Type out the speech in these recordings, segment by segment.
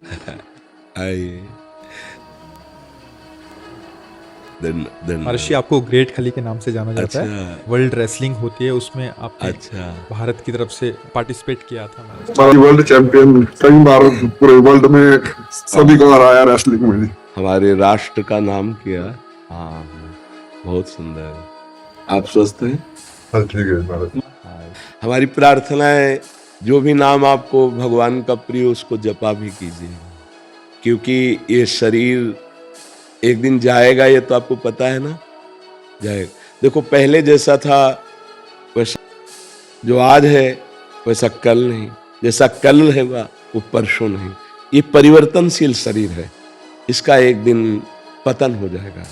आइए। देन महर्षि, आपको ग्रेट खली के नाम से जाना जाता है। अच्छा वर्ल्ड रेसलिंग होती है, उसमें आपने अच्छा। भारत की तरफ से पार्टिसिपेट किया था महर्षि। हमारी वर्ल्ड चैंपियन कई बार पूरे वर्ल्ड में सभी को हराया रेसलिंग में जी। हमारे राष्ट्र का नाम किया। हाँ हाँ, बहुत सुंदर। आप स्वस्थ हैं? हाँ ठीक है महाराज। हाँ। हमारी प्रार्थना है जो भी नाम आपको भगवान का प्रिय उसको जपा भी कीजिए, क्योंकि ये शरीर एक दिन जाएगा, ये तो आपको पता है ना, जाएगा। देखो पहले जैसा था वैसा जो आज है वैसा कल नहीं, जैसा कल रहेगा वो परसों नहीं। ये परिवर्तनशील शरीर है, इसका एक दिन पतन हो जाएगा,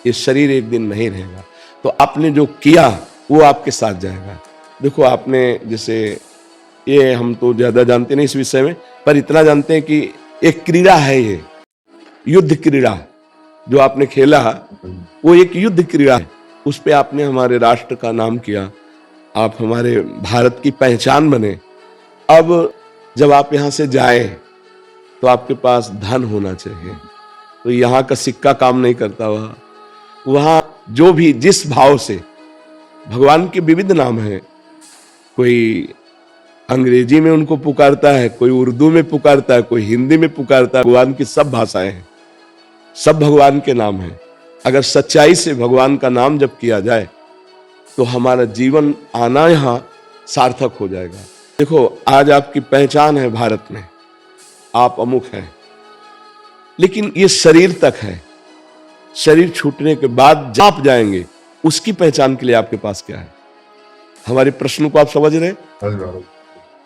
ये शरीर एक दिन नहीं रहेगा। तो आपने जो किया वो आपके साथ जाएगा। देखो आपने जैसे, ये हम तो ज्यादा जानते नहीं इस विषय में, पर इतना जानते हैं कि एक क्रीड़ा है, ये युद्ध क्रीड़ा जो आपने खेला वो एक युद्ध क्रीड़ा है। उस पे आपने हमारे राष्ट्र का नाम किया, आप हमारे भारत की पहचान बने। अब जब आप यहाँ से जाए तो आपके पास धन होना चाहिए, तो यहाँ का सिक्का काम नहीं करता। वहाँ जो भी जिस भाव से, भगवान के विविध नाम हैं, कोई अंग्रेजी में उनको पुकारता है, कोई उर्दू में पुकारता है, कोई हिंदी में पुकारता है। भगवान की सब भाषाएं हैं, सब भगवान के नाम हैं। अगर सच्चाई से भगवान का नाम जब किया जाए तो हमारा जीवन आना यहाँ सार्थक हो जाएगा। देखो आज आपकी पहचान है भारत में, आप अमुक हैं, लेकिन ये शरीर तक है। शरीर छूटने के बाद जहाँ आप जाएंगे उसकी पहचान के लिए आपके पास क्या है? हमारे प्रश्न को आप समझ रहे हैं? हाँ जी महाराज।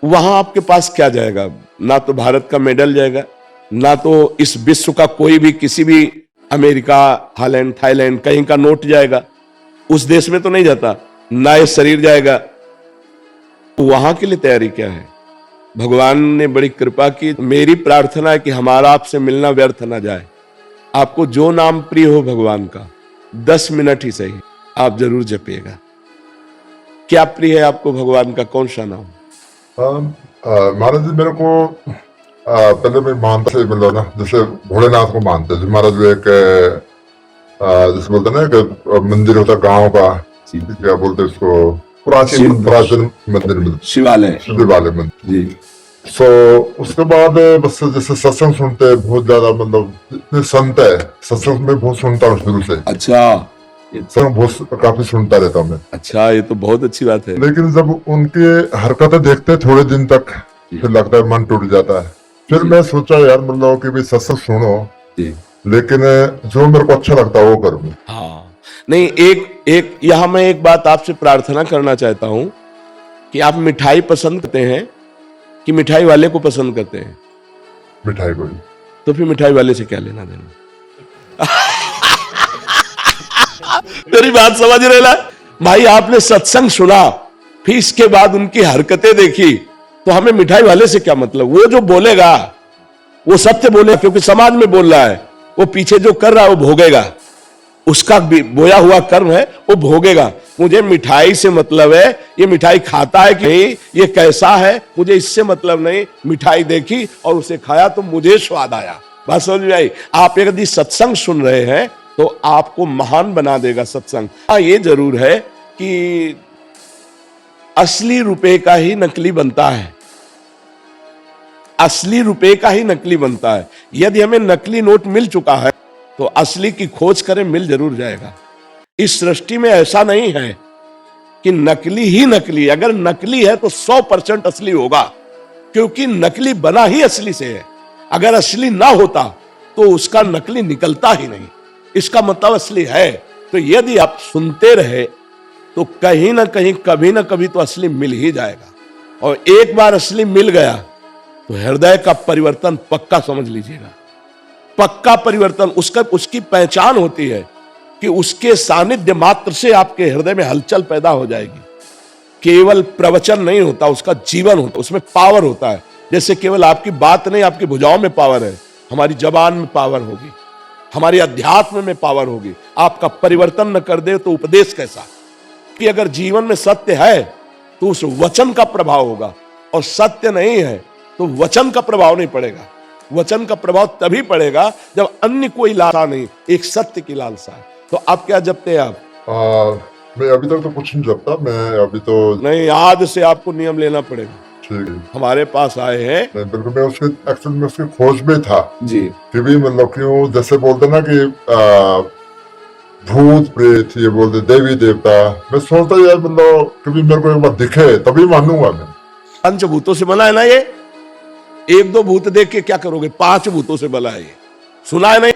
वहां आपके पास क्या जाएगा? ना तो भारत का मेडल जाएगा, ना तो इस विश्व का कोई भी, किसी भी अमेरिका, हालैंड, थाईलैंड कहीं का नोट जाएगा, उस देश में तो नहीं जाता। ना ये शरीर जाएगा। वहां के लिए तैयारी क्या है? भगवान ने बड़ी कृपा की। मेरी प्रार्थना है कि हमारा आपसे मिलना व्यर्थ ना जाए। आपको जो नाम प्रिय हो भगवान का, 10 मिनट ही सही, आप जरूर जपिएगा। क्या प्रिय है आपको भगवान का, कौन सा नाम? महाराज जी मेरे को पहले मैं मानता से मतलब ना, जैसे भोलेनाथ को मानते थे महाराज। वो एक जैसे बोलते ना कि मंदिर होता गांव का, क्या बोलते हैं उसको, प्राचीन मंदिर में, शिवालय, शिवालय मंदिर जी। सो उसके बाद बस जैसे सत्संग सुनते हैं बहुत ज्यादा, मतलब इतने संत है, सत्संग में बहुत सुनता हूँ शुरू से। अच्छा, सत्संग बहुत काफी सुनता रहता हूँ मैं। अच्छा, ये तो बहुत अच्छी बात है। लेकिन जब उनके हरकतें देखते हैं थोड़े दिन तक, फिर लगता है मन टूट जाता है। फिर मैं सोचा यार मतलब कि भाई सत्संग सुनो, लेकिन जो मेरे को अच्छा लगता है वो करूँ। हाँ, नहीं, एक यहाँ मैं एक बात आपसे प्रार्थना करना चाहता हूँ कि आप मिठाई पसंद करते हैं कि मिठाई वाले को पसंद करते हैं? मिठाई को। तो फिर मिठाई वाले से क्या लेना देना? मेरी बात समझ रहे ना भाई? आपने सत्संग सुना, फिर इसके बाद उनकी हरकतें देखी, तो हमें मिठाई वाले से क्या मतलब? वो जो बोलेगा वो सत्य बोले, क्योंकि समाज में बोल रहा है। वो पीछे जो कर रहा है वो भोगेगा, उसका बोया हुआ कर्म है, वो भोगेगा। मुझे मिठाई से मतलब है, ये मिठाई खाता है कि नहीं, ये कैसा है, मुझे इससे मतलब नहीं। मिठाई देखी और उसे खाया तो मुझे स्वाद आया। बात समझ में आई? आप यदि सत्संग सुन रहे हैं तो आपको महान बना देगा सत्संग। हाँ, ये जरूर है कि असली रुपए का ही नकली बनता है, असली रुपए का ही नकली बनता है। यदि हमें नकली नोट मिल चुका है तो असली की खोज करें, मिल जरूर जाएगा। इस सृष्टि में ऐसा नहीं है कि नकली ही नकली। अगर नकली है तो 100% असली होगा, क्योंकि नकली बना ही असली से है। अगर असली ना होता तो उसका नकली निकलता ही नहीं। इसका मतलब असली है। तो यदि आप सुनते रहे तो कहीं ना कहीं, कभी ना कभी तो असली मिल ही जाएगा। और एक बार असली मिल गया तो हृदय का परिवर्तन पक्का समझ लीजिएगा, पक्का परिवर्तन। उसकी पहचान होती है कि उसके सानिध्य मात्र से आपके हृदय में हलचल पैदा हो जाएगी। केवल प्रवचन नहीं होता, उसका जीवन होता, उसमें पावर होता है। जैसे केवल आपकी बात नहीं, आपकी भुजाओं में पावर है, हमारी जबान में पावर होगी, हमारी अध्यात्म में पावर होगी। आपका परिवर्तन न कर दे तो उपदेश कैसा? कि अगर जीवन में सत्य है तो उस वचन का प्रभाव होगा, और सत्य नहीं है तो वचन का प्रभाव नहीं पड़ेगा। वचन का प्रभाव तभी पड़ेगा जब अन्य कोई लालसा नहीं, एक सत्य की लालसा है। तो आप क्या जपते हैं आप? मैं अभी तक तो कुछ नहीं जपता, मैं अभी तो नहीं, आज से आपको नियम लेना पड़ेगा। ठीक है। हमारे पास आए हैं नहीं, बिल्कुल मैं उसके एक्चुअली में उसकी खोज में था जी। कि भी मतलब क्यों जैसे बोलते ना कि भूत प्रेत ये बोलते देवी देवता, मैं सोचता यार मतलब कभी मेरे को एक बार दिखे तभी मानूंगा मैं। पंचभूतों से बना है ना ये, एक दो भूत देख के क्या करोगे, 5 भूतों से बना है ये, सुना है नहीं?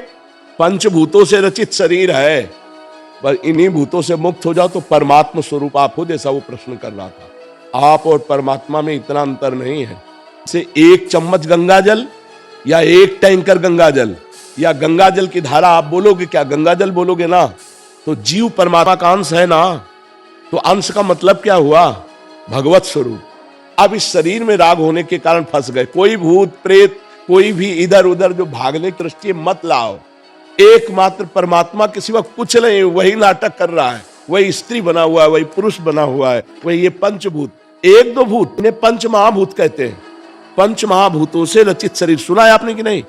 पंचभूतों से रचित शरीर है, पर इन्हीं भूतों से मुक्त हो जाओ तो परमात्मा स्वरूप आप हो, जैसा वो प्रश्न कर रहा था। आप और परमात्मा में इतना अंतर नहीं है। से 1 चम्मच गंगा जल या 1 टैंकर गंगा जल या गंगा जल की धारा आप बोलोगे क्या? गंगा जल बोलोगे ना, तो जीव परमात्मा का अंश है ना, तो अंश का मतलब क्या हुआ? भगवत स्वरूप। अब इस शरीर में राग होने के कारण फंस गए। कोई भूत प्रेत कोई भी इधर उधर जो भागने की दृष्टि मत लाओ, एकमात्र परमात्मा के सिवा कुछ नहीं, वही नाटक कर रहा है, वही स्त्री बना हुआ है, वही पुरुष बना हुआ है, वही ये पंचभूत। 1-2 भूत इन्हें पंच महाभूत कहते हैं। पंच महाभूतों से रचित शरीर, सुना है आपने कि नहीं?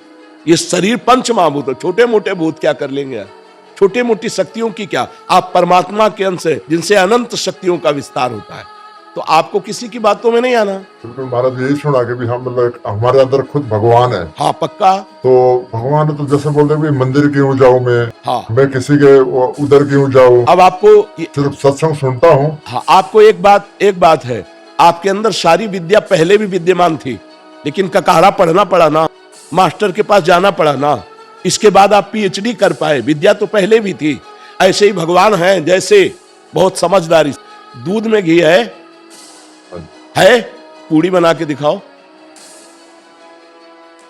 ये शरीर पंच महाभूत है। छोटे मोटे भूत क्या कर लेंगे यार, छोटे मोटी शक्तियों की क्या? आप परमात्मा के अंश है जिनसे अनंत शक्तियों का विस्तार होता है, तो आपको किसी की बातों में नहीं आना। बिल्कुल महाराज यही सुना कि भी हम मतलब हमारे अंदर खुद भगवान है। हाँ पक्का। तो भगवान है तो जैसे बोलते हैं मंदिर क्यों जाऊं हाँ। मैं किसी के उधर क्यों जाऊं, अब आपको सिर्फ सत्संग सुनता हूँ। हाँ, आपको एक बात है, आपके अंदर सारी विद्या पहले भी विद्यमान थी, लेकिन ककारा पढ़ना पड़ा ना, मास्टर के पास जाना पड़ा ना, इसके बाद आप पीएचडी कर पाए। विद्या तो पहले भी थी। ऐसे ही भगवान हैं, जैसे बहुत समझदारी, दूध में घी है पूड़ी बना के दिखाओ,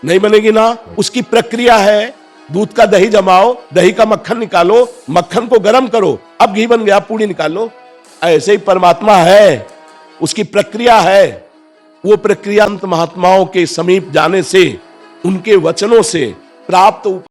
नहीं बनेगी ना, उसकी प्रक्रिया है। दूध का दही जमाओ, दही का मक्खन निकालो, मक्खन को गर्म करो, अब घी बन गया, पूड़ी निकालो। ऐसे ही परमात्मा है, उसकी प्रक्रिया है। वो प्रक्रिया अंत महात्माओं के समीप जाने से, उनके वचनों से प्राप्त